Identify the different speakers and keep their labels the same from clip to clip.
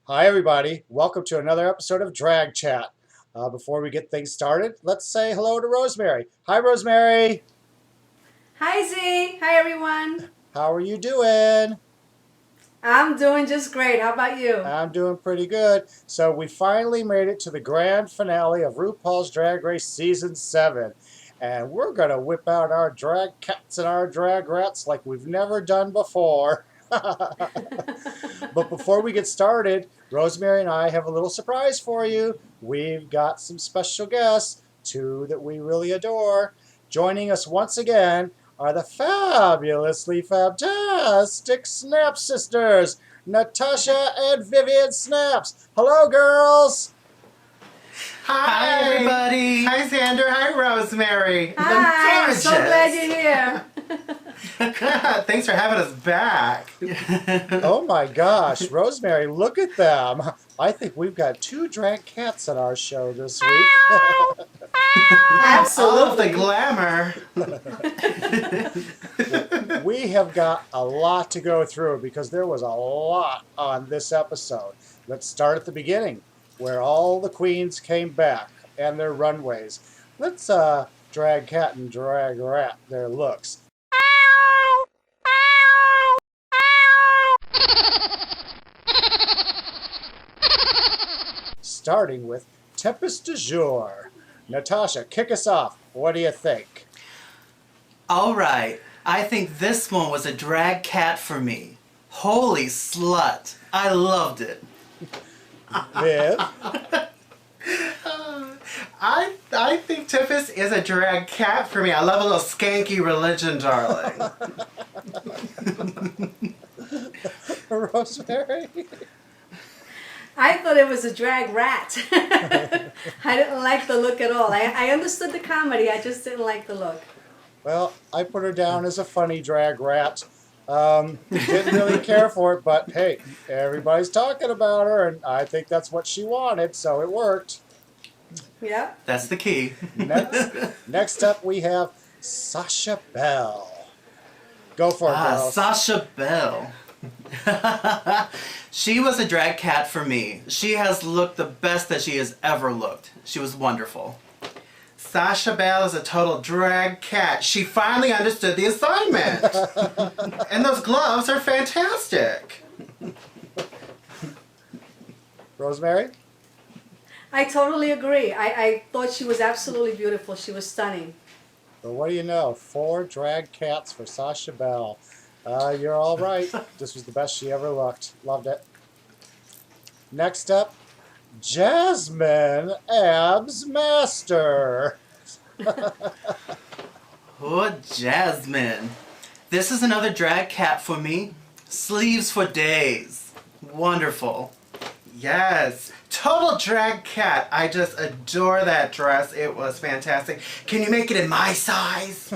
Speaker 1: Hi, everybody. Welcome to another episode of Drag Chat. Before we get things started, let's say hello to Rosemary. Hi, Rosemary.
Speaker 2: Hi, Z. Hi, everyone.
Speaker 1: How are you doing?
Speaker 2: I'm doing just great. How about you?
Speaker 1: I'm doing pretty good. So we finally made it to the grand finale of RuPaul's Drag Race Season 7. And we're going to whip out our drag cats and our drag rats like we've never done before. But before we get started, Rosemary and I have a little surprise for you. We've got some special guests, two that we really adore. Joining us once again are the fabulously fantastic Snap Sisters, Natasha and Vivian Snaps. Hello, girls.
Speaker 3: Hi,
Speaker 4: everybody.
Speaker 3: Hi, Xander. Hi, Rosemary.
Speaker 2: Hi. I'm so glad you're here.
Speaker 3: Thanks for having us back.
Speaker 1: Oh my gosh, Rosemary, look at them. I think we've got two drag cats on our show this week.
Speaker 3: Absolutely. All of the glamour.
Speaker 1: We have got a lot to go through because there was a lot on this episode. Let's start at the beginning, where all the queens came back and their runways. Let's drag cat and drag rat their looks. Starting with Tempest Dujour. Natasha, kick us off. What do you think?
Speaker 4: All right. I think this one was a drag cat for me. Holy slut. I loved it.
Speaker 1: Viv?
Speaker 3: I think Tempest is a drag cat for me. I love a little skanky religion, darling.
Speaker 1: Rosemary?
Speaker 2: I thought it was a drag rat. I didn't like the look at all. I understood the comedy. I just didn't like the look.
Speaker 1: Well, I put her down as a funny drag rat. Didn't really care for it, but hey, everybody's talking about her, and I think that's what she wanted, so it worked.
Speaker 2: Yep.
Speaker 4: That's the key.
Speaker 1: Next up, we have Sasha Belle. Go for it, girls.
Speaker 4: Sasha Belle. She was a drag cat for me. She has looked the best that she has ever looked. She was wonderful.
Speaker 3: Sasha Belle is a total drag cat. She finally understood the assignment. And those gloves are fantastic.
Speaker 1: Rosemary?
Speaker 2: I totally agree. I thought she was absolutely beautiful. She was stunning.
Speaker 1: Well, what do you know? 4 drag cats for Sasha Belle. You're all right. This was the best she ever looked. Loved it. Next up, Jasmine Masters.
Speaker 4: Oh, Jasmine. This is another drag cat for me. Sleeves for days. Wonderful.
Speaker 3: Yes. Total drag cat. I just adore that dress. It was fantastic. Can you make it in my size?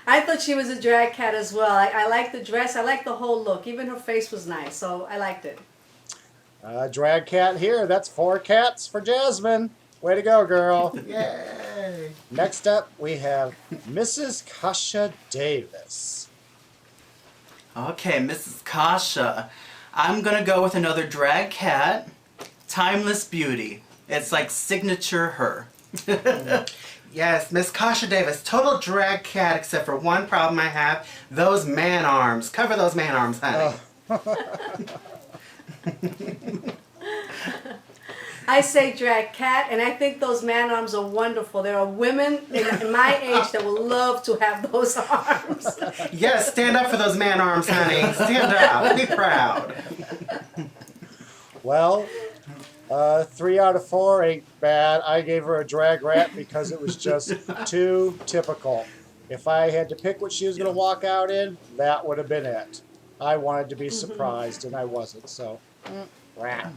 Speaker 2: I thought she was a drag cat as well. I liked the dress. I liked the whole look. Even her face was nice, so I liked it.
Speaker 1: Drag cat here. That's 4 cats for Jasmine. Way to go, girl.
Speaker 3: Yay.
Speaker 1: Next up, we have Mrs. Kasha Davis.
Speaker 4: Okay, Mrs. Kasha. I'm gonna go with another drag cat. Timeless beauty. It's like signature her.
Speaker 3: Yes, Miss Kasha Davis, total drag cat, except for one problem I have, those man arms. Cover those man arms, honey.
Speaker 2: I say drag cat, and I think those man arms are wonderful. There are women in my age that would love to have those arms.
Speaker 3: Yes, stand up for those man arms, honey. Stand up. Be proud.
Speaker 1: Well, 3 out of 4 ain't bad. I gave her a drag rat because it was just too typical. If I had to pick what she was going to walk out in, that would have been it. I wanted to be surprised, and I wasn't, so rat.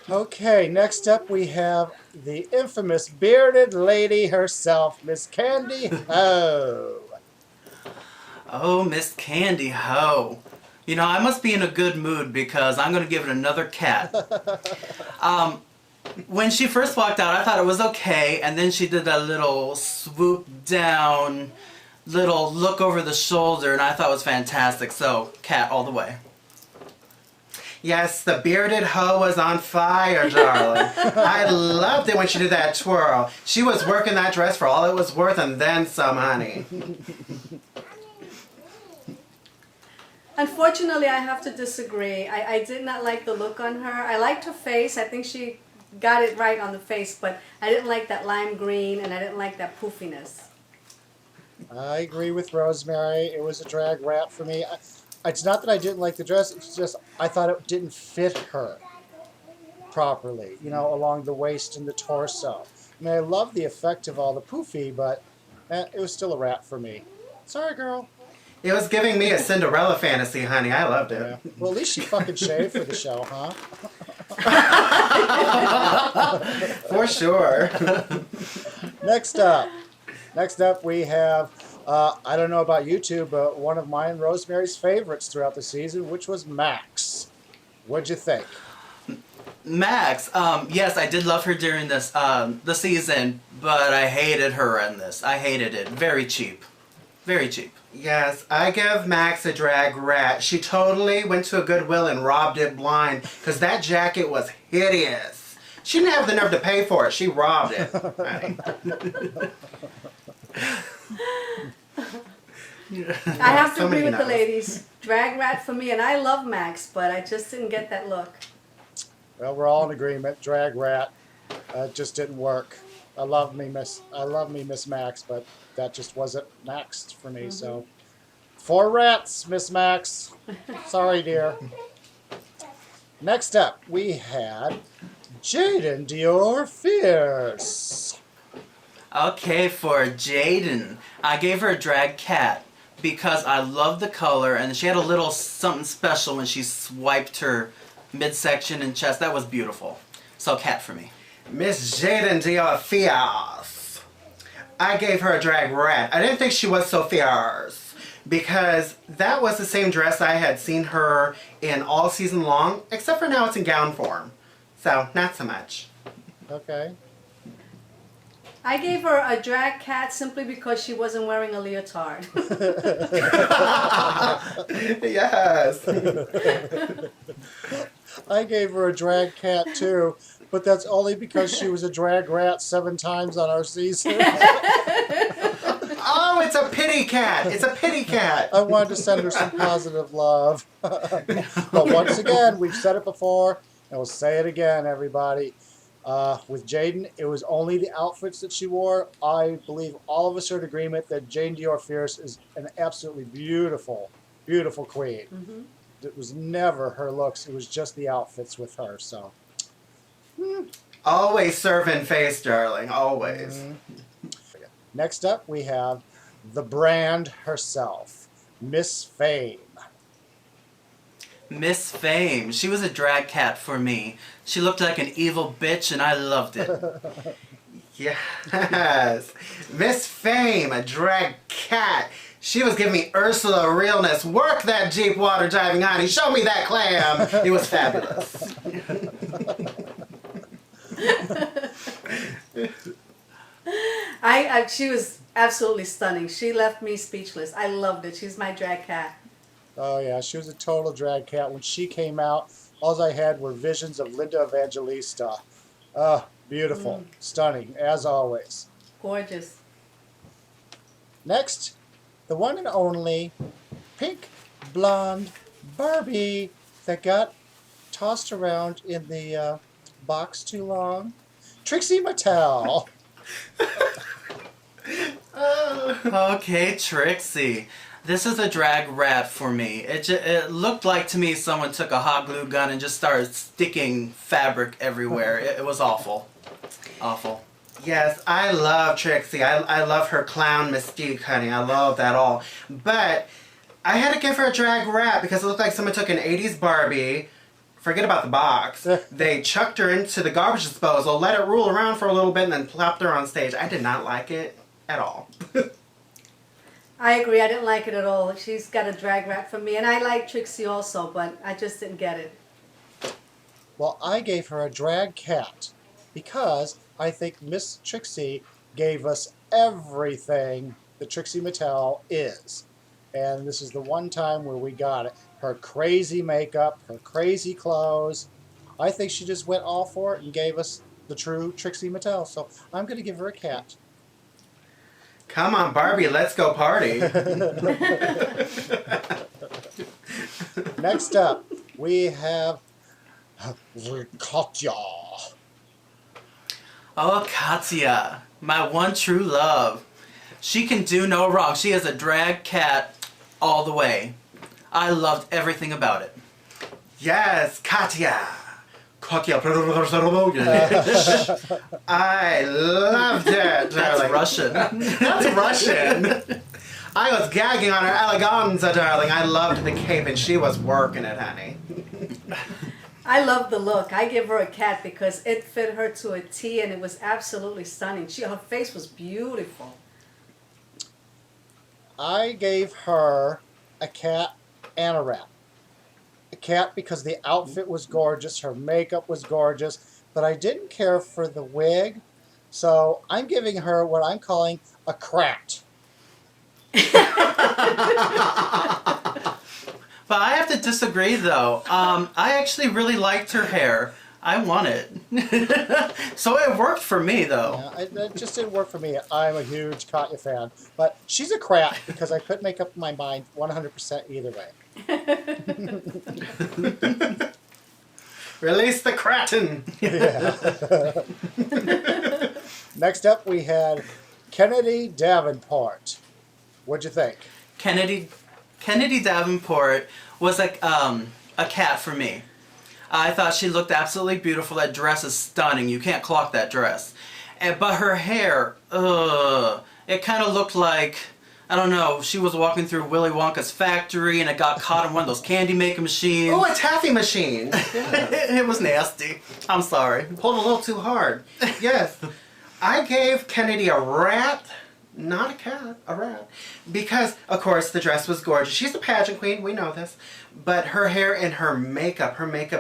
Speaker 1: Okay, next up we have the infamous bearded lady herself, Miss Kandy Ho.
Speaker 4: Oh, Miss Kandy Ho. You know, I must be in a good mood because I'm going to give it another cat. When she first walked out, I thought it was okay, and then she did that little swoop down little look over the shoulder, and I thought it was fantastic. So, cat all the way.
Speaker 3: Yes, the bearded hoe was on fire, darling. I loved it when she did that twirl. She was working that dress for all it was worth and then some, honey.
Speaker 2: Unfortunately, I have to disagree. I did not like the look on her. I liked her face. I think she got it right on the face, but I didn't like that lime green, and I didn't like that poofiness.
Speaker 1: I agree with Rosemary. It was a drag rat for me. It's not that I didn't like the dress. It's just I thought it didn't fit her properly, you know, along the waist and the torso. I mean, I love the effect of all the poofy, but it was still a rat for me. Sorry, girl.
Speaker 3: It was giving me a Cinderella fantasy, honey. I loved it.
Speaker 1: Yeah. Well, at least she fucking shaved for the show, huh?
Speaker 3: For sure.
Speaker 1: Next up we have, I don't know about you two, but one of mine, Rosemary's favorites throughout the season, which was Max. What'd you think?
Speaker 4: Max, yes, I did love her during this the season, but I hated her in this. I hated it. Very cheap. Very cheap.
Speaker 3: Yes, I give Max a drag rat. She totally went to a Goodwill and robbed it blind because that jacket was hideous. She didn't have the nerve to pay for it. She robbed it. Honey.
Speaker 2: I have to
Speaker 3: So
Speaker 2: agree
Speaker 3: many
Speaker 2: with the
Speaker 3: no's.
Speaker 2: ladies. Drag rat for me, and I love Max, but I just didn't get that look.
Speaker 1: Well, we're all in agreement. Drag rat just didn't work. I love me Miss Max, but that just wasn't Max for me. So 4 rats, Miss Max. Sorry, dear. Next up, we had Jaidynn Dior Fierce.
Speaker 4: Okay, for Jaidynn, I gave her a drag cat because I loved the color, and she had a little something special when she swiped her midsection and chest. That was beautiful. So cat for me.
Speaker 3: Miss Jaidynn Dior Fierce. I gave her a drag rat. I didn't think she was so fierce because that was the same dress I had seen her in all season long, except for now it's in gown form. So, not so much.
Speaker 1: Okay.
Speaker 2: I gave her a drag cat simply because she wasn't wearing a leotard.
Speaker 3: Yes.
Speaker 1: I gave her a drag cat too, but that's only because she was a drag rat 7 times on our season.
Speaker 3: Oh, it's a pity cat. It's a pity cat.
Speaker 1: I wanted to send her some positive love. But once again, we've said it before, and we'll say it again, everybody. With Jaidynn, it was only the outfits that she wore. I believe all of us are in agreement that Jaidynn Dior Fierce is an absolutely beautiful, beautiful queen.
Speaker 2: Mm-hmm.
Speaker 1: It was never her looks. It was just the outfits with her. So,
Speaker 3: Always serving face, darling. Always.
Speaker 1: next up, we have the brand herself, Miss Fame.
Speaker 4: Miss Fame. She was a drag cat for me. She looked like an evil bitch, and I loved it.
Speaker 3: Yes. Miss Fame, a drag cat. She was giving me Ursula realness. Work that deep water diving, honey. Show me that clam. It was fabulous.
Speaker 2: She was absolutely stunning. She left me speechless. I loved it. She's my drag cat.
Speaker 1: Oh yeah, she was a total drag cat. When she came out, all I had were visions of Linda Evangelista. Beautiful, stunning, as always.
Speaker 2: Gorgeous.
Speaker 1: Next, the one and only pink blonde Barbie that got tossed around in the box too long. Trixie Mattel.
Speaker 4: Okay, Trixie. This is a drag rat for me. It looked like to me someone took a hot glue gun and just started sticking fabric everywhere. It was awful. Awful.
Speaker 3: Yes, I love Trixie. I love her clown mystique, honey. I love that all. But I had to give her a drag rat because it looked like someone took an 80s Barbie. Forget about the box. They chucked her into the garbage disposal, let it roll around for a little bit, and then plopped her on stage. I did not like it at all.
Speaker 2: I agree. I didn't like it at all. She's got a drag rat for me. And I like Trixie also, but I just didn't get it.
Speaker 1: Well, I gave her a drag cat because I think Miss Trixie gave us everything that Trixie Mattel is. And this is the one time where we got it. Her crazy makeup, her crazy clothes. I think she just went all for it and gave us the true Trixie Mattel. So I'm going to give her a cat.
Speaker 3: Come on, Barbie, let's go party.
Speaker 1: Next up, we have Katya.
Speaker 4: Oh, Katya, my one true love. She can do no wrong. She is a drag cat all the way. I loved everything about it.
Speaker 3: Yes, Katya. Katya. I loved it.
Speaker 4: That's Russian.
Speaker 3: That's Russian. I was gagging on her eleganza, darling. I loved the cape, and she was working it, honey.
Speaker 2: I love the look. I give her a cat because it fit her to a T, and it was absolutely stunning. Her face was beautiful.
Speaker 1: I gave her a cat and a rat. A cat because the outfit was gorgeous, her makeup was gorgeous, but I didn't care for the wig, so I'm giving her what I'm calling a crat.
Speaker 4: But I have to disagree, though. I actually really liked her hair. I want it. So it worked for me, though.
Speaker 1: Yeah, it just didn't work for me. I'm a huge Katya fan, but she's a crat because I couldn't make up my mind 100% either way.
Speaker 3: Release the kraken.
Speaker 1: Yeah. Next up, we had Kandy Davenport. What'd you think?
Speaker 4: Kennedy Davenport was like a cat for me. I thought she looked absolutely beautiful. That dress is stunning. You can't clock that dress. But her hair, it kind of looked like, I don't know, she was walking through Willy Wonka's factory and it got caught in one of those candy making machines.
Speaker 3: Oh, a taffy machine. Yeah.
Speaker 4: It was nasty. I'm sorry.
Speaker 3: Pulled a little too hard. Yes. I gave Kennedy a rat. Not a cat, a rat. Because, of course, the dress was gorgeous. She's a pageant queen, we know this. But her hair and her makeup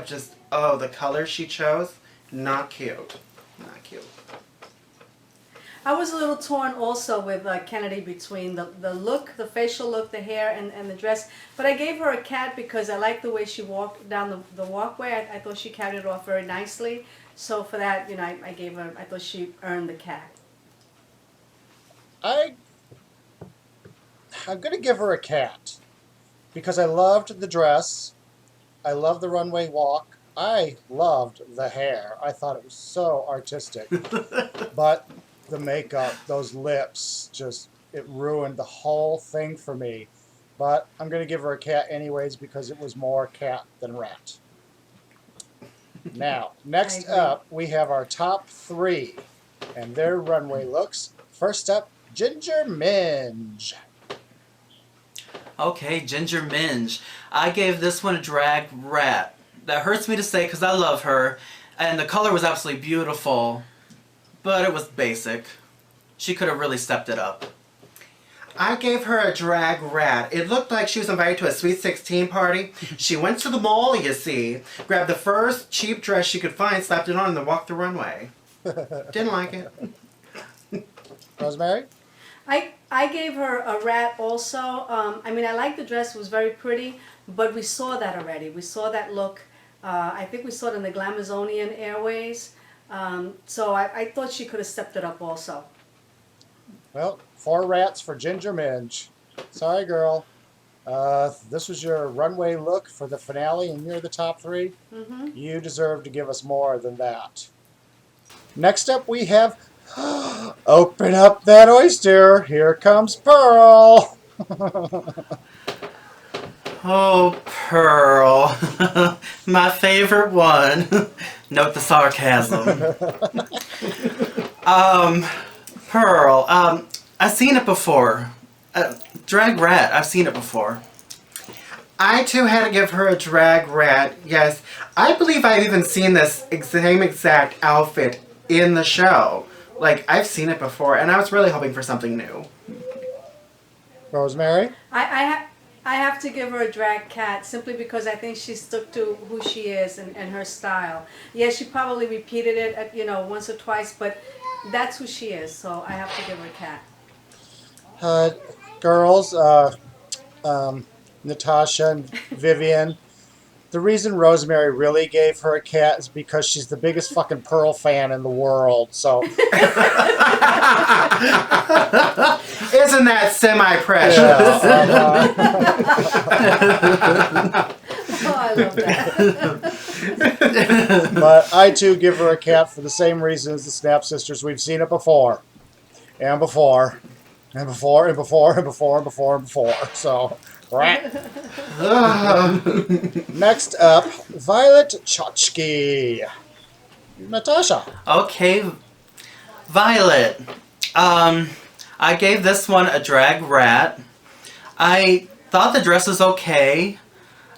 Speaker 3: just, oh, the color she chose, not cute. Not cute.
Speaker 2: I was a little torn also with Kennedy between the look, the facial look, the hair, and the dress. But I gave her a cat because I liked the way she walked down the walkway. I thought she carried it off very nicely. So for that, I gave her, I thought she earned the cat.
Speaker 1: I'm going to give her a cat because I loved the dress. I loved the runway walk. I loved the hair. I thought it was so artistic. But the makeup, those lips, it ruined the whole thing for me. But I'm going to give her a cat anyways because it was more cat than rat. Now, next up, we have our top 3 and their runway looks. First up, Ginger Minj.
Speaker 4: Okay, Ginger Minj. I gave this one a drag rat. That hurts me to say because I love her. And the color was absolutely beautiful. But it was basic. She could have really stepped it up.
Speaker 3: I gave her a drag rat. It looked like she was invited to a Sweet 16 party. She went to the mall, you see, grabbed the first cheap dress she could find, slapped it on, and then walked the runway. Didn't like it.
Speaker 1: Rosemary?
Speaker 2: I gave her a rat also. I like the dress. It was very pretty, but we saw that already. We saw that look. I think we saw it in the Glamazonian Airways. So I thought she could have stepped it up also.
Speaker 1: Well, 4 rats for Ginger Minj. Sorry, girl. This was your runway look for the finale, and you're the top 3.
Speaker 2: Mm-hmm.
Speaker 1: You deserve to give us more than that. Next up, we have Open Up That Oyster. Here comes Pearl.
Speaker 4: Oh, Pearl. My favorite one. Note the sarcasm. Pearl. I've seen it before. Drag rat. I've seen it before.
Speaker 3: I too had to give her a drag rat. Yes, I believe I've even seen this same exact outfit in the show. Like, I've seen it before, and I was really hoping for something new.
Speaker 1: Rosemary?
Speaker 2: I have to give her a drag cat simply because I think she stuck to who she is and her style. Yeah, she probably repeated it, once or twice, but that's who she is, so I have to give her a cat.
Speaker 1: Uh, girls, Natasha and Vivian. The reason Rosemary really gave her a cat is because she's the biggest fucking Pearl fan in the world. So,
Speaker 3: Isn't that semi-precious?
Speaker 1: yeah,
Speaker 2: Oh, I love that.
Speaker 1: but I too give her a cat for the same reason as the Snap Sisters. We've seen it before, and before, and before, and before, and before, and before, and before. So, right. Next up, Violet Chachki. Natasha.
Speaker 4: Okay, Violet. I gave this one a drag rat. I thought the dress was okay,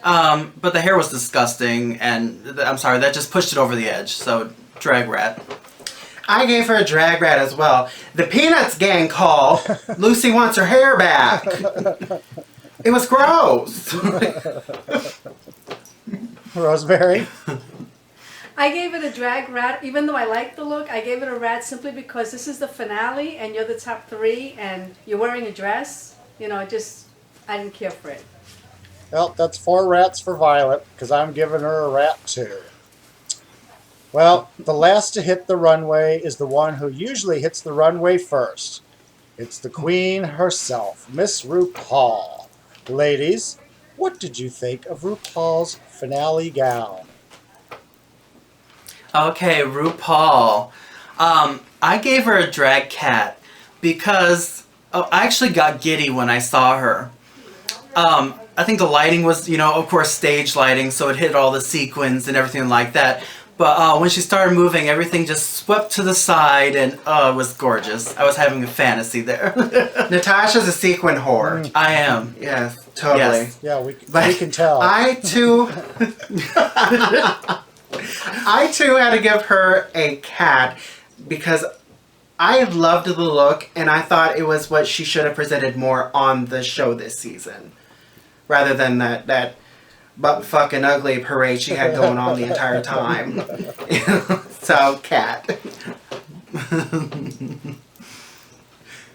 Speaker 4: but the hair was disgusting, and I'm sorry, that just pushed it over the edge. So, drag rat.
Speaker 3: I gave her a drag rat as well. The Peanuts gang call. Lucy wants her hair back. It was gross.
Speaker 1: Rosemary.
Speaker 2: I gave it a drag rat, even though I like the look. I gave it a rat simply because this is the finale, and you're the top 3, and you're wearing a dress. You know, I didn't care for it.
Speaker 1: Well, that's 4 rats for Violet, because I'm giving her a rat too. Well, the last to hit the runway is the one who usually hits the runway first. It's the queen herself, Miss RuPaul. Ladies, what did you think of RuPaul's finale gown?
Speaker 4: Okay, RuPaul. I gave her a drag cat because I actually got giddy when I saw her. I think the lighting was, of course, stage lighting, so it hit all the sequins and everything like that. But when she started moving, everything just swept to the side, and it was gorgeous. I was having a fantasy there.
Speaker 3: Natasha's a sequin whore.
Speaker 4: I am.
Speaker 3: Yes, totally.
Speaker 4: Yes.
Speaker 1: Yeah, we
Speaker 3: But
Speaker 1: can tell.
Speaker 3: I too had to give her a cat because I loved the look and I thought it was what she should have presented more on the show this season. Rather than that butt fucking ugly parade she had going on the entire time. So, cat.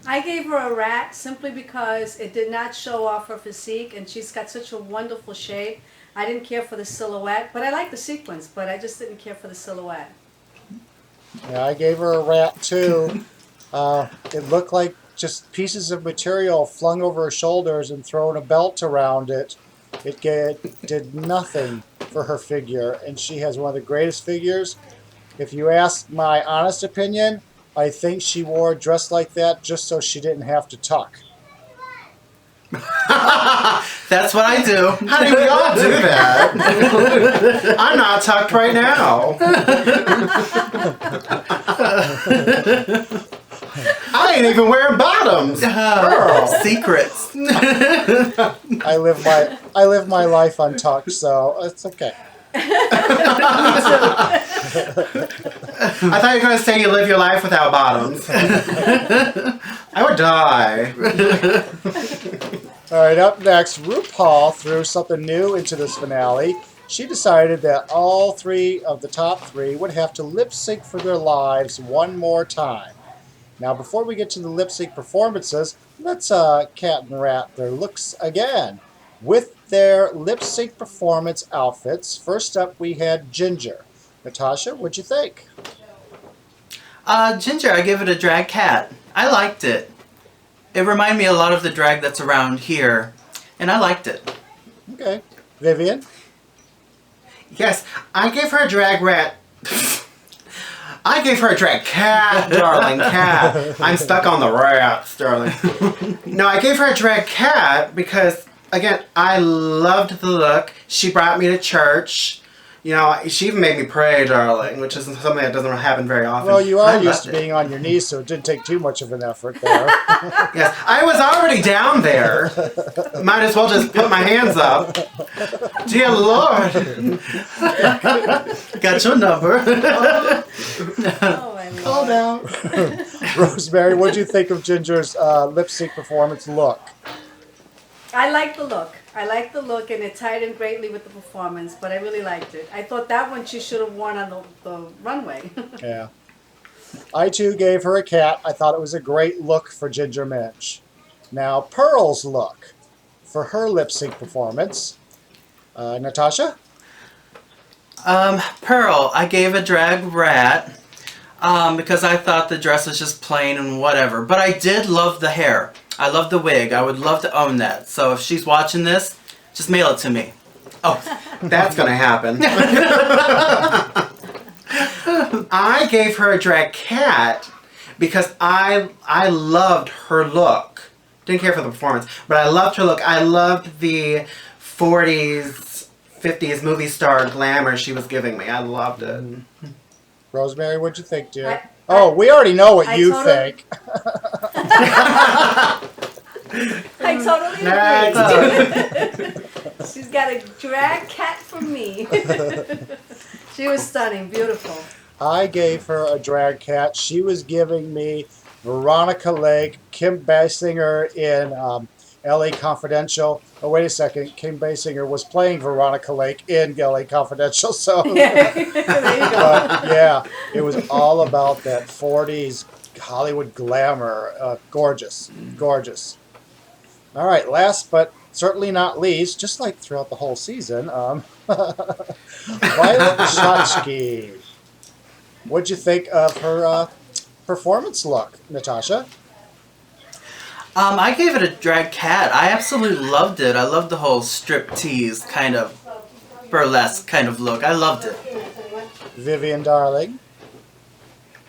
Speaker 2: I gave her a rat simply because it did not show off her physique, and she's got such a wonderful shape. I didn't care for the silhouette, but I like the sequins, but I just didn't care for the silhouette.
Speaker 1: Yeah, I gave her a rat too. It looked like just pieces of material flung over her shoulders and thrown a belt around it. It did nothing for her figure, and she has one of the greatest figures. If you ask my honest opinion, I think she wore a dress like that just so she didn't have to tuck.
Speaker 4: That's what I do.
Speaker 3: Honey, we all do that. I'm not tucked right now. I ain't even wearing bottoms. Girl.
Speaker 4: Secrets.
Speaker 1: I live my life untucked, so it's okay.
Speaker 3: I thought you were going to say you live your life without bottoms. I would die.
Speaker 1: All right, up next, RuPaul threw something new into this finale. She decided that all 3 of the top 3 would have to lip sync for their lives one more time. Now, before we get to the lip sync performances, let's cat and rat their looks again with their lip sync performance outfits. First up, we had Ginger. Natasha, what'd you think?
Speaker 4: Ginger, I give it a drag cat. I liked it. It reminded me a lot of the drag that's around here, and I liked it.
Speaker 1: Okay. Vivian?
Speaker 3: Yes, I gave her a drag rat. I gave her a drag cat, darling, cat. I'm stuck on the rats, darling. No, I gave her a drag cat because, again, I loved the look. She brought me to church. You know, she even made me pray, darling, which is something that doesn't happen very often.
Speaker 1: Well, you are
Speaker 3: I
Speaker 1: used to
Speaker 3: loved it.
Speaker 1: being on your knees, so it didn't take too much of an effort there.
Speaker 3: Yes, I was already down there. Might as well just put my hands up. Dear Lord.
Speaker 4: Got your number.
Speaker 2: Oh, I
Speaker 3: Calm
Speaker 2: love
Speaker 3: down.
Speaker 1: Rosemary, what'd you think of Ginger's lip sync performance look?
Speaker 2: I like the look. I like the look, and it tied in greatly with the performance, but I really liked it. I thought that one she should have worn on the runway.
Speaker 1: Yeah. I, too, gave her a cat. I thought it was a great look for Ginger Minj. Now, Pearl's look for her lip sync performance. Natasha?
Speaker 4: Pearl, I gave a drag rat because I thought the dress was just plain and whatever. But I did love the hair. I love the wig. I would love to own that. So if she's watching this, just mail it to me.
Speaker 3: Oh, that's gonna happen. I gave her a drag cat because I loved her look. Didn't care for the performance, but I loved her look. I loved the 40s, 50s movie star glamour she was giving me. I loved it.
Speaker 1: Rosemary, what'd you think, dear? We already know what you think.
Speaker 2: I totally agree. She's got a drag cat from me. She was stunning, beautiful.
Speaker 1: I gave her a drag cat. She was giving me Veronica Lake, Kim Basinger in LA Confidential. Oh, wait a second. Kim Basinger was playing Veronica Lake in LA Confidential. So,
Speaker 2: There you go.
Speaker 1: yeah, it was all about that 40s Hollywood glamour. Gorgeous. Gorgeous. All right, last but certainly not least, just like throughout the whole season, Violet Chachki. What'd you think of her performance look, Natasha?
Speaker 4: I gave it a drag cat. I absolutely loved it. I loved the whole strip tease kind of burlesque kind of look. I loved it.
Speaker 1: Vivian, darling.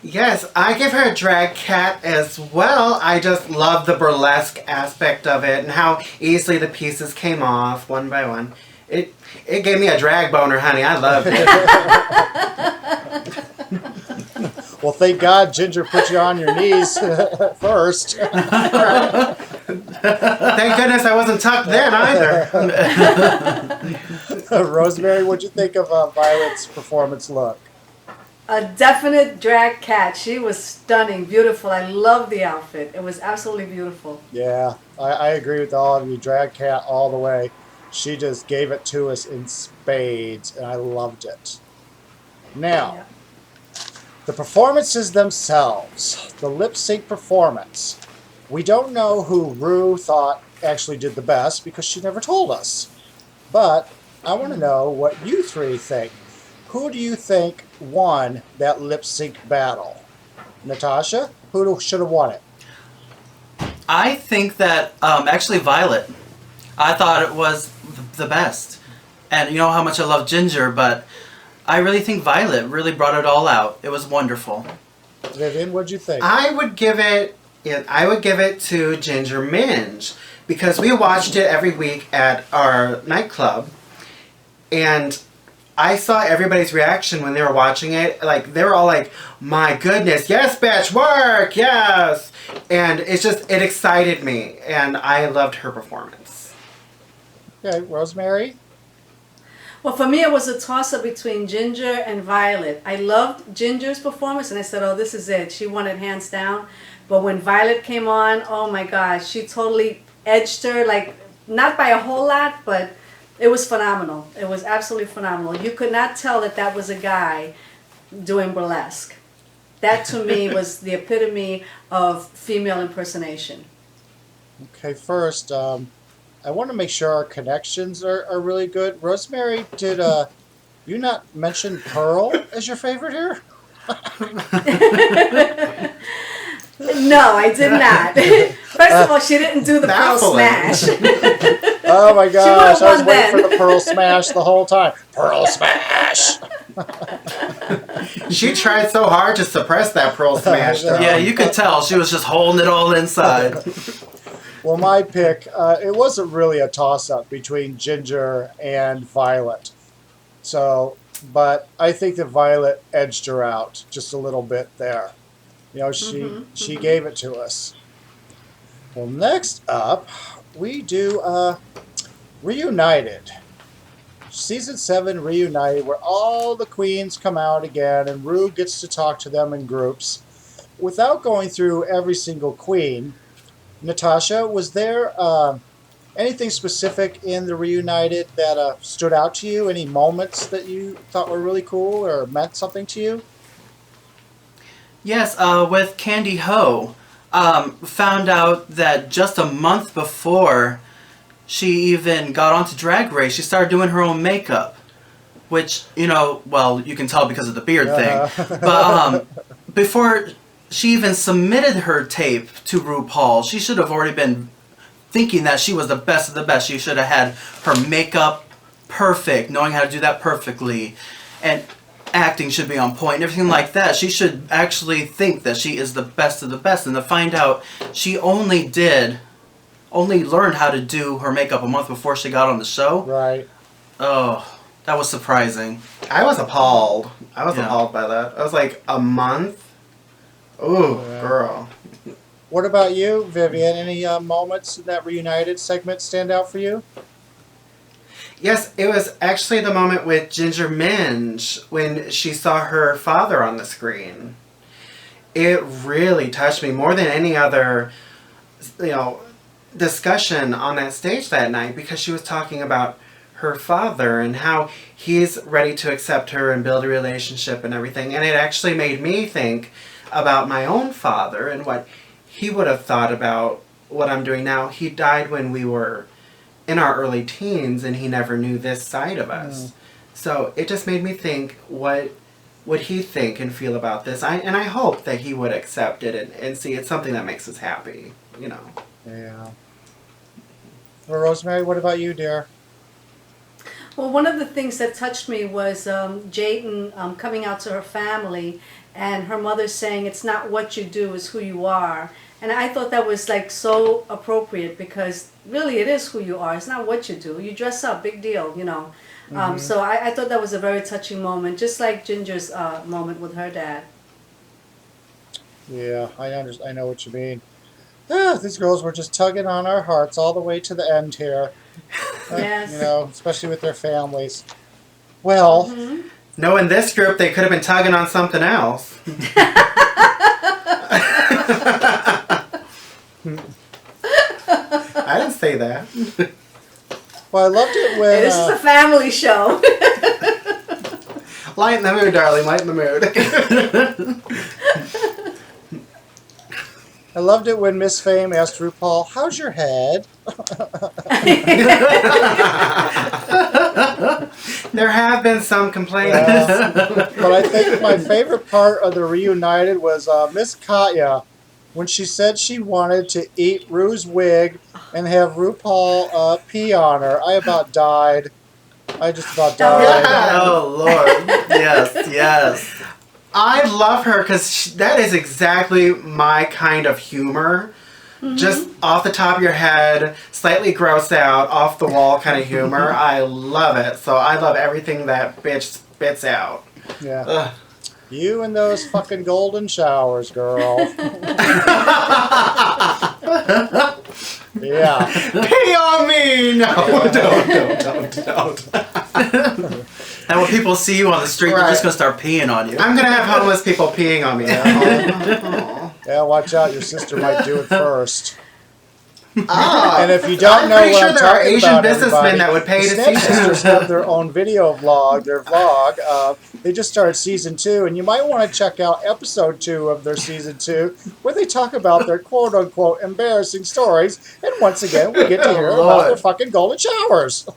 Speaker 3: Yes, I give her a drag cat as well. I just love the burlesque aspect of it and how easily the pieces came off one by one. It gave me a drag boner, honey. I loved it.
Speaker 1: Well, thank God Ginger put you on your knees first.
Speaker 3: Thank goodness I wasn't tucked then either.
Speaker 1: Rosemary, what'd you think of Violet's performance look?
Speaker 2: A definite drag cat. She was stunning, beautiful. I love the outfit. It was absolutely beautiful.
Speaker 1: Yeah, I agree with all of you. Drag cat all the way. She just gave it to us in spades, and I loved it. Now, the performances themselves, the lip sync performance. We don't know who Ru thought actually did the best because she never told us. But I want to know what you three think. Who do you think won that lip sync battle? Natasha? Who should have won it?
Speaker 4: I think that actually Violet. I thought it was the best. And you know how much I love Ginger, but I really think Violet really brought it all out. It was wonderful.
Speaker 1: Vivian, what'd you think?
Speaker 3: I would give it to Ginger Minj because we watched it every week at our nightclub, and I saw everybody's reaction when they were watching it. Like, they were all like, my goodness, yes, bitch, work, yes. And it excited me, and I loved her performance.
Speaker 1: Okay, Rosemary?
Speaker 2: Well, for me, it was a toss-up between Ginger and Violet. I loved Ginger's performance, and I said, oh, this is it. She won it hands down. But when Violet came on, oh my gosh, she totally edged her, like, not by a whole lot, but it was phenomenal. It was absolutely phenomenal. You could not tell that that was a guy doing burlesque. That, to me, was the epitome of female impersonation.
Speaker 1: Okay, first, I want to make sure our connections are really good. Rosemary, did you not mention Pearl as your favorite here?
Speaker 2: No, I did not. First of all, she didn't do the Pearl Smash.
Speaker 1: Oh my gosh, I was waiting
Speaker 2: then.
Speaker 1: for the Pearl Smash the whole time. Pearl Smash!
Speaker 3: She tried so hard to suppress that Pearl Smash. Though.
Speaker 4: Yeah, you could tell she was just holding it all inside.
Speaker 1: Well, my pick, it wasn't really a toss-up between Ginger and Violet. So, but I think that Violet edged her out just a little bit there. You know, she gave it to us. Well, next up, we do Reunited. Season 7 Reunited, where all the queens come out again and Ru gets to talk to them in groups. Without going through every single queen, Natasha, was there anything specific in the Reunited that stood out to you? Any moments that you thought were really cool or meant something to you?
Speaker 4: Yes, with Kandy Ho, found out that just a month before she even got onto Drag Race, she started doing her own makeup. Which, you know, well, you can tell because of the beard thing. But before she even submitted her tape to RuPaul, she should have already been thinking that she was the best of the best. She should have had her makeup perfect, knowing how to do that perfectly. And acting should be on point and everything like that. She should actually think that she is the best of the best. And to find out she only learned how to do her makeup a month before she got on the show.
Speaker 1: Right.
Speaker 4: Oh, that was surprising.
Speaker 3: I was appalled. I was appalled by that. I was like, a month? Ooh, girl.
Speaker 1: What about you, Vivian? Any moments in that reunited segment stand out for you?
Speaker 3: Yes, it was actually the moment with Ginger Minj when she saw her father on the screen. It really touched me more than any other, discussion on that stage that night, because she was talking about her father and how he's ready to accept her and build a relationship and everything. And it actually made me think about my own father and what he would have thought about what I'm doing now. He died when we were in our early teens and he never knew this side of us. So it just made me think, what would he think and feel about this? I hope that he would accept it and see it's something that makes us happy,
Speaker 1: Yeah. Well, Rosemary, what about you, dear?
Speaker 2: Well, one of the things that touched me was Jaidynn coming out to her family and her mother saying, it's not what you do, it's who you are. And I thought that was like so appropriate, because really it is who you are. It's not what you do. You dress up, big deal, So I thought that was a very touching moment, just like Ginger's moment with her dad.
Speaker 1: Yeah, I know what you mean. These girls were just tugging on our hearts all the way to the end here.
Speaker 2: Yes.
Speaker 1: Especially with their families. Well,
Speaker 3: No, in this group, they could have been tugging on something else. I didn't say that.
Speaker 1: well, I loved it when...
Speaker 2: This is a family show.
Speaker 3: Lighten the mood, darling. Lighten the mood.
Speaker 1: I loved it when Miss Fame asked RuPaul, how's your head?
Speaker 3: There have been some complaints.
Speaker 1: But I think my favorite part of the reunited was Miss Katya, when she said she wanted to eat Ru's wig and have RuPaul pee on her. I about died. I just about died.
Speaker 4: Oh, Lord. Yes.
Speaker 3: I love her because that is exactly my kind of humor. Just off the top of your head, slightly grossed out, off the wall kind of humor. I love it. So I love everything that bitch spits out.
Speaker 1: Yeah.
Speaker 3: Ugh.
Speaker 1: You and those fucking golden showers, girl. Yeah.
Speaker 3: Pee on me! No, don't.
Speaker 4: And when people see you on the street, they're just going to start peeing on you.
Speaker 3: I'm going to have homeless people peeing on me now.
Speaker 1: Yeah, watch out. Your sister might do it first.
Speaker 3: Ah,
Speaker 1: And if you don't
Speaker 3: I'm
Speaker 1: know
Speaker 3: pretty
Speaker 1: what
Speaker 3: sure
Speaker 1: I'm
Speaker 3: there are
Speaker 1: talking
Speaker 3: Asian
Speaker 1: about,
Speaker 3: businessmen that would pay to
Speaker 1: the
Speaker 3: see
Speaker 1: Sisters
Speaker 3: that.
Speaker 1: have their own video vlog, their vlog. They just started season 2, and you might want to check out episode 2 of their season 2, where they talk about their quote-unquote embarrassing stories, and once again, we get to hear about their fucking golden showers.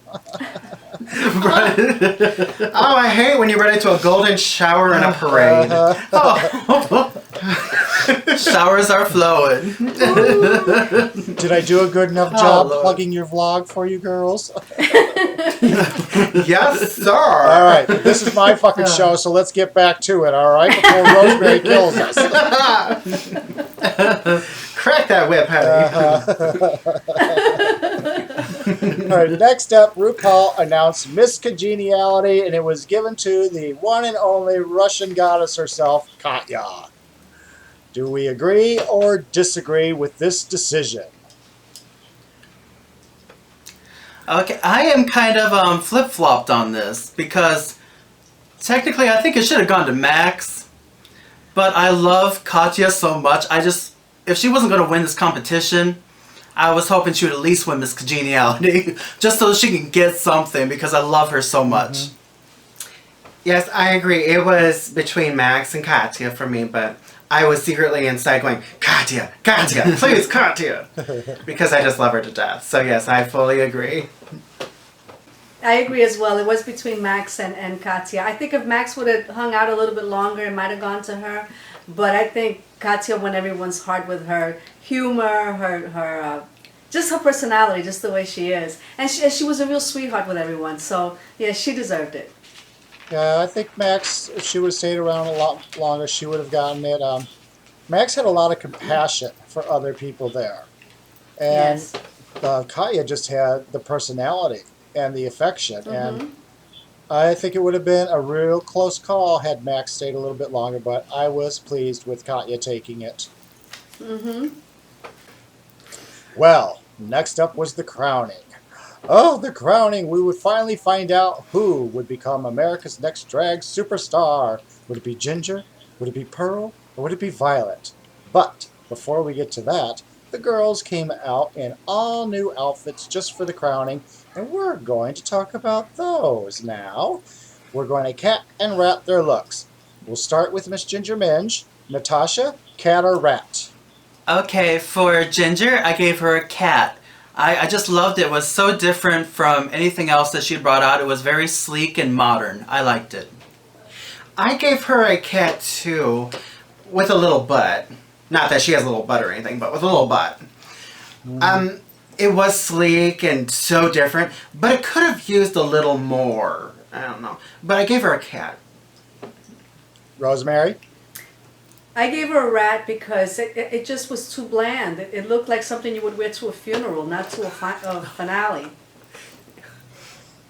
Speaker 3: Oh, I hate when you run into a golden shower in a parade.
Speaker 4: Showers are flowing.
Speaker 1: Did I do a good enough job
Speaker 3: Lord.
Speaker 1: plugging your vlog for you girls?
Speaker 3: Yes, sir.
Speaker 1: All right, this is my fucking show, so let's get back to it, all right? Before Rosemary kills us.
Speaker 3: Crack that whip, honey.
Speaker 1: All right, next up, RuPaul announced Miss Congeniality, and it was given to the one and only Russian goddess herself, Katya. Do we agree or disagree with this decision?
Speaker 4: Okay, I am kind of flip-flopped on this, because technically I think it should have gone to Max, but I love Katya so much. If she wasn't going to win this competition, I was hoping she would at least win Miss Congeniality, just so she can get something, because I love her so much.
Speaker 3: Yes, I agree. It was between Max and Katya for me, but I was secretly inside going, Katya, Katya, please, Katya. Because I just love her to death. So yes, I fully agree.
Speaker 2: I agree as well. It was between Max and Katya. I think if Max would have hung out a little bit longer, it might have gone to her. But I think Katya won everyone's heart with her humor, her just her personality, just the way she is. And she was a real sweetheart with everyone. So, yeah, she deserved it.
Speaker 1: Yeah, I think Max, if she would have stayed around a lot longer, she would have gotten it. Max had a lot of compassion for other people there. And
Speaker 2: Yes.
Speaker 1: Katya just had the personality and the affection. And I think it would have been a real close call had Max stayed a little bit longer, but I was pleased with Katya taking it. Well, next up was the crowning. Oh, the crowning! We would finally find out who would become America's next drag superstar. Would it be Ginger? Would it be Pearl? Or would it be Violet? But before we get to that, the girls came out in all new outfits just for the crowning, and we're going to talk about those now. We're going to cat and rat their looks. We'll start with Miss Ginger Minj. Natasha, cat or rat?
Speaker 4: Okay, for Ginger, I gave her a cat. I just loved it. It was so different from anything else that she brought out. It was very sleek and modern. I liked it.
Speaker 3: I gave her a cat too, with a little butt. Not that she has a little butt or anything, but with a little butt. It was sleek and so different, but it could have used a little more. I don't know. But I gave her a cat.
Speaker 1: Rosemary?
Speaker 2: I gave her a rat because it just was too bland. It looked like something you would wear to a funeral, not to a finale.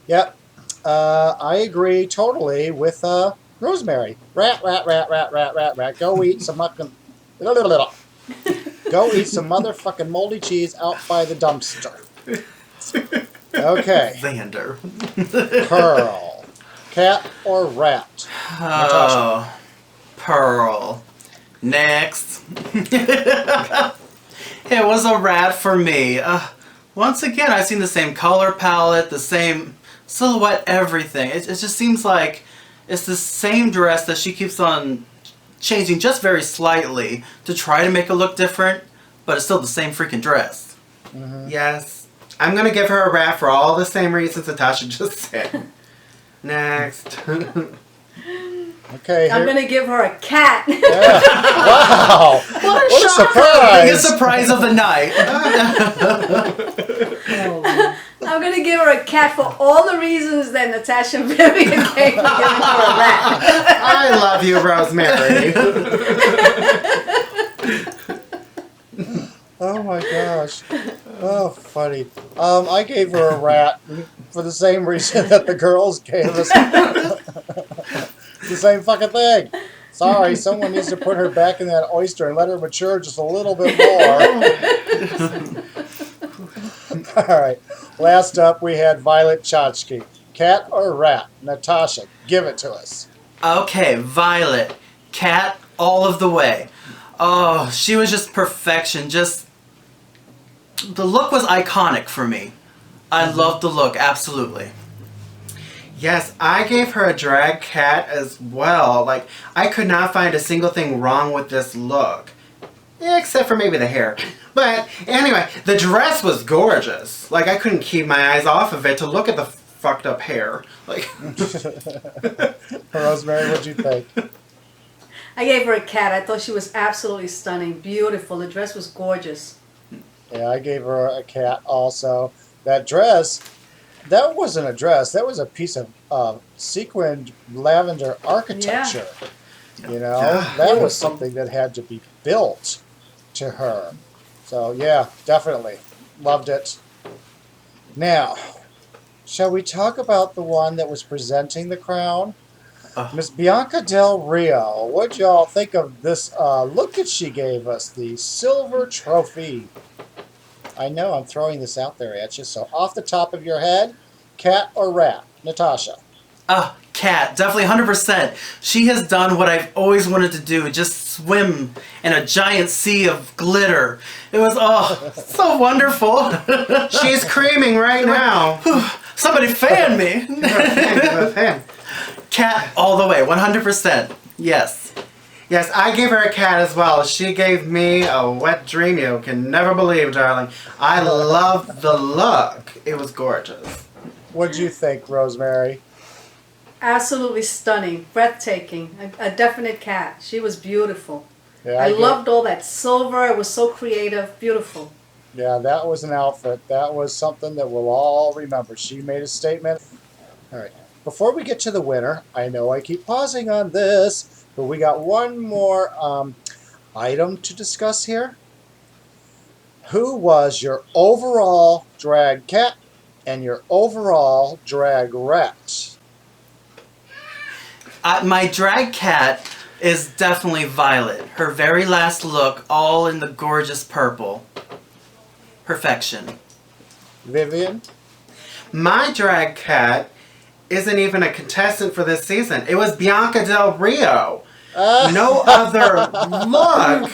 Speaker 1: Yep. I agree totally with Rosemary. Rat, rat, rat, rat, rat, rat, rat. Go eat some fucking... Go eat some motherfucking moldy cheese out by the dumpster. Okay.
Speaker 3: Xander.
Speaker 1: Pearl. Cat or rat? Natasha.
Speaker 4: Oh, Pearl. Next. It was a rat for me. Once again, I've seen the same color palette, the same silhouette, everything. It just seems like it's the same dress that she keeps on changing just very slightly to try to make it look different, but it's still the same freaking dress.
Speaker 3: Yes. I'm going to give her a rat for all the same reasons Natasha just said. Next.
Speaker 1: Okay.
Speaker 2: I'm going to give her a cat.
Speaker 1: Yeah. Wow. What a surprise.
Speaker 4: Biggest surprise of the night.
Speaker 2: I'm going to give her a cat for all the reasons that Natasha and Vivian gave for giving her a rat.
Speaker 3: I love you, Rosemary.
Speaker 1: Oh my gosh. Oh, funny. I gave her a rat for the same reason that the girls gave us the same fucking thing. Sorry, someone needs to put her back in that oyster and let her mature just a little bit more. All right. Last up, we had Violet Chachki. Cat or rat? Natasha, give it to us.
Speaker 4: Okay, Violet. Cat all of the way. Oh, she was just perfection. Just... the look was iconic for me. I loved the look, absolutely.
Speaker 3: Yes, I gave her a drag cat as well. Like, I could not find a single thing wrong with this look. Except for maybe the hair. But anyway, the dress was gorgeous. Like, I couldn't keep my eyes off of it to look at the fucked up hair. Like,
Speaker 1: Rosemary, what'd you think?
Speaker 2: I gave her a cat. I thought she was absolutely stunning, beautiful. The dress was gorgeous.
Speaker 1: Yeah, I gave her a cat also. That dress, that wasn't a dress. That was a piece of sequined lavender architecture.
Speaker 2: Yeah.
Speaker 1: You know, that was something that had to be built to her. So, yeah, definitely. Loved it. Now, shall we talk about the one that was presenting the crown? Miss Bianca Del Rio. What'd y'all think of this look that she gave us? The silver trophy. I know I'm throwing this out there at you. So off the top of your head, cat or rat? Natasha.
Speaker 4: Cat, definitely 100%. She has done what I've always wanted to do, just swim in a giant sea of glitter. It was, so wonderful.
Speaker 3: she's creaming right now.
Speaker 4: Somebody fan me. Cat all the way, 100%. Yes.
Speaker 3: Yes, I gave her a cat as well. She gave me a wet dream you can never believe, darling. I love the look. It was gorgeous.
Speaker 1: What'd you think, Rosemary?
Speaker 2: Absolutely stunning, breathtaking, a definite cat. She was beautiful.
Speaker 1: Yeah,
Speaker 2: I loved all that silver. It was so creative, beautiful.
Speaker 1: Yeah, that was an outfit. That was something that we'll all remember. She made a statement. All right. Before we get to the winner, I know I keep pausing on this, but we got one more item to discuss here. Who was your overall drag cat and your overall drag rat?
Speaker 4: My drag cat is definitely Violet. Her very last look, all in the gorgeous purple. Perfection.
Speaker 1: Vivian?
Speaker 3: My drag cat isn't even a contestant for this season. It was Bianca Del Rio. No other look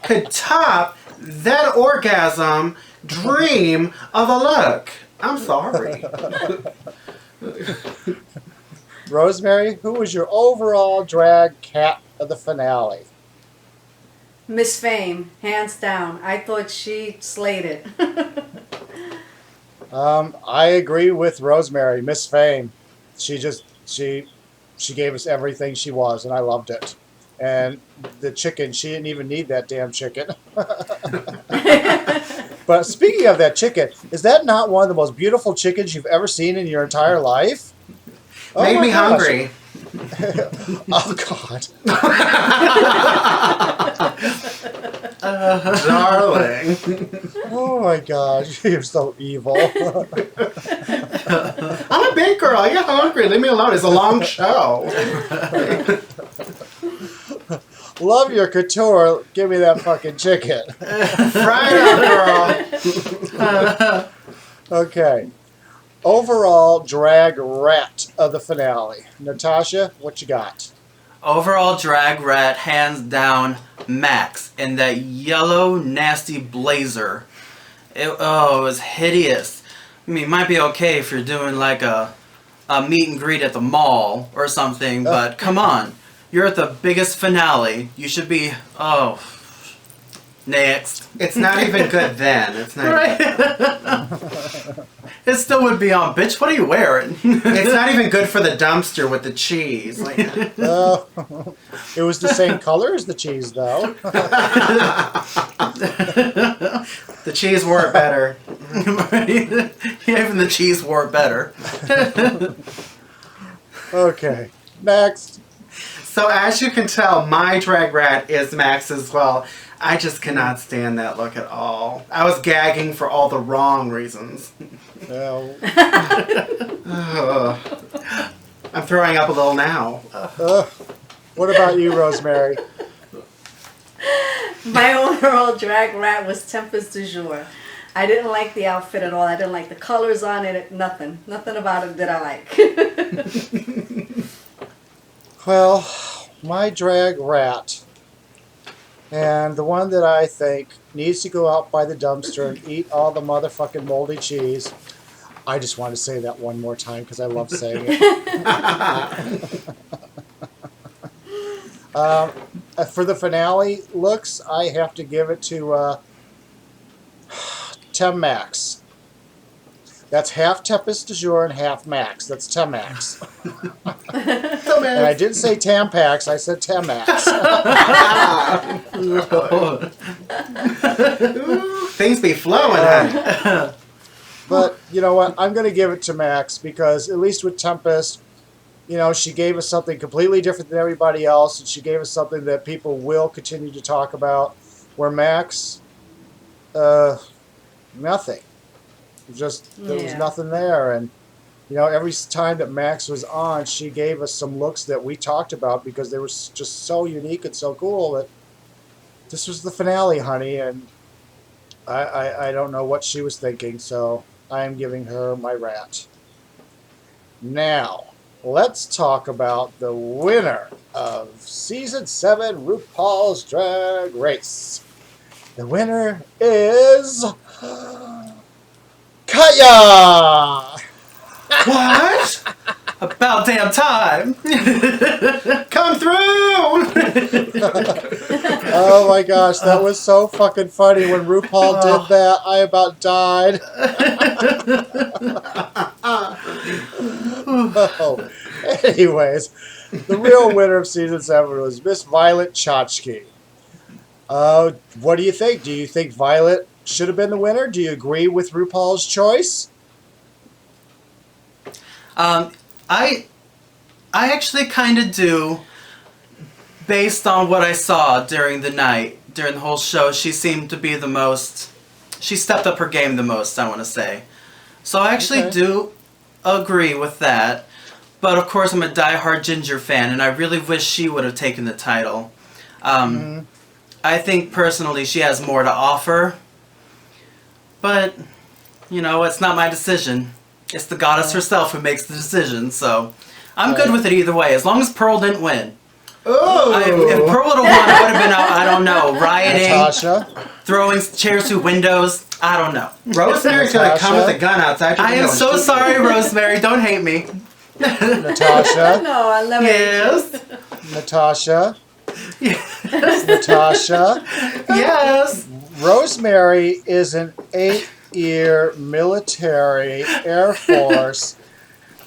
Speaker 3: could top that orgasm dream of a look. I'm sorry.
Speaker 1: Rosemary, who was your overall drag cat of the finale?
Speaker 2: Miss Fame, hands down. I thought she slayed it.
Speaker 1: I agree with Rosemary. Miss Fame, she gave us everything she was, and I loved it. And the chicken, she didn't even need that damn chicken. But speaking of that chicken, is that not one of the most beautiful chickens you've ever seen in your entire life? Oh
Speaker 3: Made
Speaker 1: my
Speaker 3: me
Speaker 1: gosh.
Speaker 3: hungry.
Speaker 1: Oh God.
Speaker 3: Darling.
Speaker 1: Oh my gosh, you're so evil.
Speaker 3: I'm a big girl. I get hungry. Leave me alone. It's a long show.
Speaker 1: Love your couture. Give me that fucking chicken.
Speaker 3: Right up, girl.
Speaker 1: Okay. Overall drag rat of the finale. Natasha, what you got?
Speaker 4: Overall drag rat, hands down, Max in that yellow nasty blazer. It was hideous. I mean, it might be okay if you're doing like a meet and greet at the mall or something, but come on. You're at the biggest finale. You should be, next.
Speaker 3: It's not even good then. It's not.
Speaker 4: Right? It still would be on, bitch. What are you wearing?
Speaker 3: It's not even good for the dumpster with the cheese. Like,
Speaker 1: It was the same color as the cheese, though.
Speaker 3: the cheese wore it better.
Speaker 4: Even the cheese wore it better.
Speaker 1: Okay, next.
Speaker 3: So as you can tell, my drag rat is Max as well. I just cannot stand that look at all. I was gagging for all the wrong reasons.
Speaker 1: Well,
Speaker 3: I'm throwing up a little now.
Speaker 1: what about you, Rosemary?
Speaker 2: My overall drag rat was Tempest Dujour. I didn't like the outfit at all. I didn't like the colors on it. Nothing. Nothing about it did I like.
Speaker 1: Well, my drag rat, and the one that I think needs to go out by the dumpster and eat all the motherfucking moldy cheese. I just want to say that one more time because I love saying it. For the finale looks, I have to give it to Max. That's half Tempest Dujour and half Max. That's Max. And I didn't say Tampax, I said Max.
Speaker 3: Things be flowing, huh?
Speaker 1: But you know what? I'm going to give it to Max because at least with Tempest, you know, she gave us something completely different than everybody else, and she gave us something that people will continue to talk about. Where Max, nothing. There was nothing there, and you know, every time that Max was on, she gave us some looks that we talked about because they were just so unique and so cool that this was the finale, honey, and I don't know what she was thinking, so I am giving her my rat. Now, let's talk about the winner of Season 7 RuPaul's Drag Race. The winner is Katya!
Speaker 3: What?
Speaker 4: About damn time.
Speaker 3: Come through!
Speaker 1: Oh my gosh, that was so fucking funny when RuPaul did that. I about died. Oh. Anyways, the real winner of season 7 was Miss Violet Chachki. What do you think? Do you think Violet should have been the winner? Do you agree with RuPaul's choice?
Speaker 4: I actually kind of do, based on what I saw during the night, during the whole show. She seemed to be the most, she stepped up her game the most, I want to say. So I actually do agree with that. But of course I'm a diehard Ginger fan, and I really wish she would have taken the title. I think personally she has more to offer. But, you know, it's not my decision. It's the goddess herself who makes the decision, so I'm good with it either way, as long as Pearl didn't win.
Speaker 3: Oh!
Speaker 4: If Pearl would have won, it would have been, I don't know, rioting,
Speaker 1: Natasha?
Speaker 4: throwing chairs through windows, I don't know.
Speaker 3: Rosemary's gonna come with a gun outside your
Speaker 4: I am
Speaker 3: window
Speaker 4: so
Speaker 3: and shoot
Speaker 4: sorry, Rosemary, don't hate me.
Speaker 1: Natasha?
Speaker 2: No, I love
Speaker 4: Yes.
Speaker 1: Natasha?
Speaker 4: Yes.
Speaker 1: Natasha?
Speaker 4: Yes.
Speaker 1: Rosemary is an 8-year military Air Force.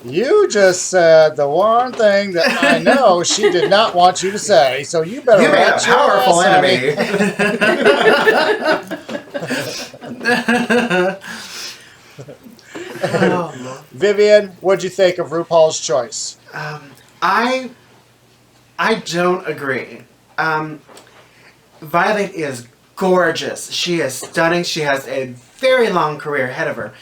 Speaker 1: You just said the one thing that I know she did not want you to say, so you better
Speaker 3: You made a
Speaker 1: watch your
Speaker 3: powerful
Speaker 1: ass,
Speaker 3: enemy.
Speaker 4: Oh.
Speaker 1: Vivian, what'd you think of RuPaul's choice?
Speaker 3: I don't agree. Violet is gorgeous. She is stunning. She has a very long career ahead of her.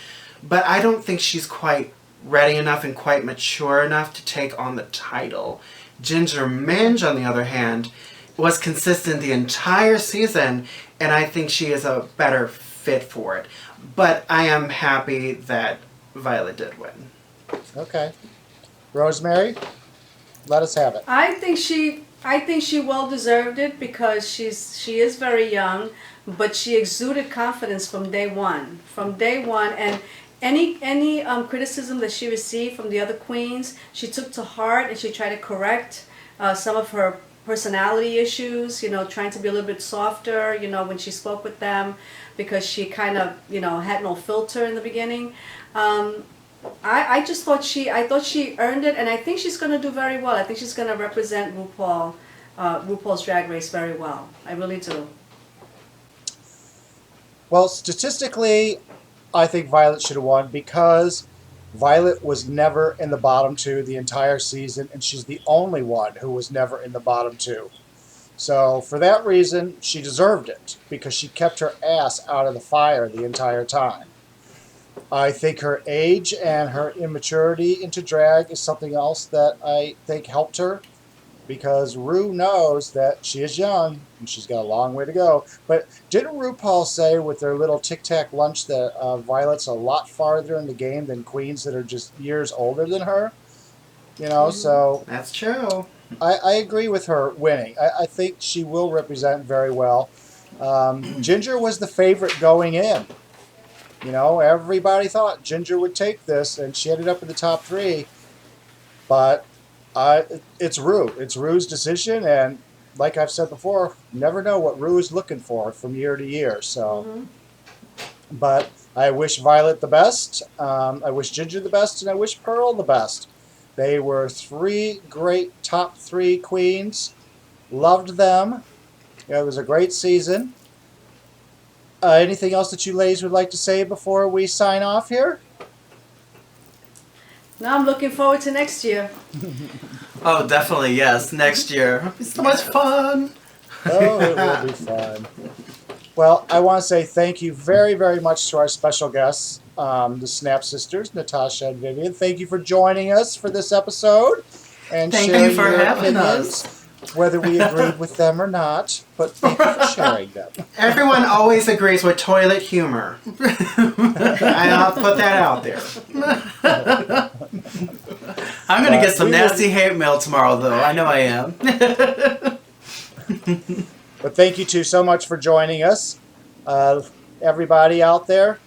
Speaker 3: But I don't think she's quite ready enough and quite mature enough to take on the title. Ginger Minj, on the other hand, was consistent the entire season, and I think she is a better fit for it. But I am happy that Violet did win.
Speaker 1: Okay. Rosemary, let us have it.
Speaker 2: I think she well deserved it because she is very young, but she exuded confidence from day one. And any criticism that she received from the other queens, she took to heart and she tried to correct some of her personality issues, you know, trying to be a little bit softer, you know, when she spoke with them, because she kind of, you know, had no filter in the beginning. I just thought she earned it, and I think she's going to do very well. I think she's going to represent RuPaul's Drag Race very well. I really do.
Speaker 1: Well, statistically, I think Violet should have won because Violet was never in the bottom 2 the entire season, and she's the only one who was never in the bottom 2. So for that reason, she deserved it because she kept her ass out of the fire the entire time. I think her age and her immaturity into drag is something else that I think helped her, because Ru knows that she is young and she's got a long way to go. But didn't RuPaul say with their little Tic Tac lunch that Violet's a lot farther in the game than queens that are just years older than her? You know, so
Speaker 3: That's true.
Speaker 1: I agree with her winning. I think she will represent very well. Ginger was the favorite going in. You know, everybody thought Ginger would take this, and she ended up in the top 3. But it's Ru. It's Ru's decision, and like I've said before, never know what Ru is looking for from year to year. So, But I wish Violet the best. I wish Ginger the best, and I wish Pearl the best. They were 3 great top 3 queens. Loved them. It was a great season. Anything else that you ladies would like to say before we sign off here?
Speaker 2: Now I'm looking forward to next year.
Speaker 4: Oh, definitely, yes. Next year. It'll be so much fun.
Speaker 1: Oh, it will be fun. Well, I want to say thank you very, very much to our special guests, the Snap Sisters, Natasha and Vivian. Thank you for joining us for this episode and
Speaker 4: Thank
Speaker 1: sharing
Speaker 4: you for
Speaker 1: your
Speaker 4: having
Speaker 1: opinions,
Speaker 4: us.
Speaker 1: whether we agreed with them or not. But thank you for sharing them.
Speaker 3: Everyone always agrees with toilet humor. I'll put that out there.
Speaker 4: I'm going to get some
Speaker 1: we will-
Speaker 4: nasty hate mail tomorrow, though. I know I am.
Speaker 1: But thank you two so much for joining us. Everybody out there,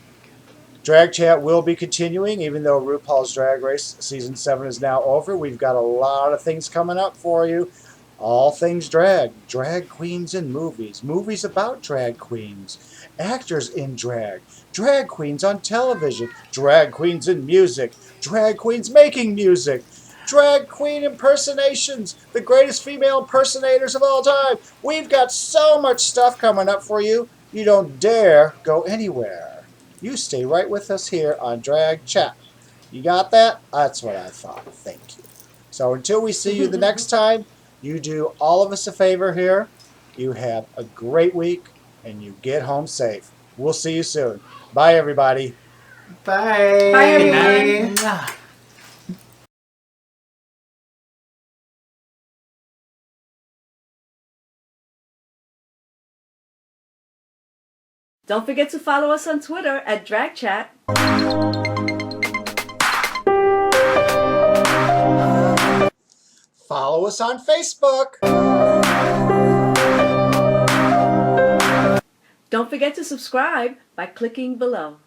Speaker 1: Drag Chat will be continuing, even though RuPaul's Drag Race Season 7 is now over. We've got a lot of things coming up for you. All things drag. Drag queens in movies. Movies about drag queens. Actors in drag. Drag queens on television. Drag queens in music. Drag queens making music. Drag queen impersonations. The greatest female impersonators of all time. We've got so much stuff coming up for you. You don't dare go anywhere. You stay right with us here on Drag Chat. You got that? That's what I thought. Thank you. So until we see you the next time, you do all of us a favor here. You have a great week and you get home safe. We'll see you soon. Bye, everybody.
Speaker 3: Bye.
Speaker 2: Bye, everyone.
Speaker 4: Mwah.
Speaker 2: Don't forget to follow us on Twitter at DragChat.
Speaker 1: Follow us on Facebook.
Speaker 2: Don't forget to subscribe by clicking below.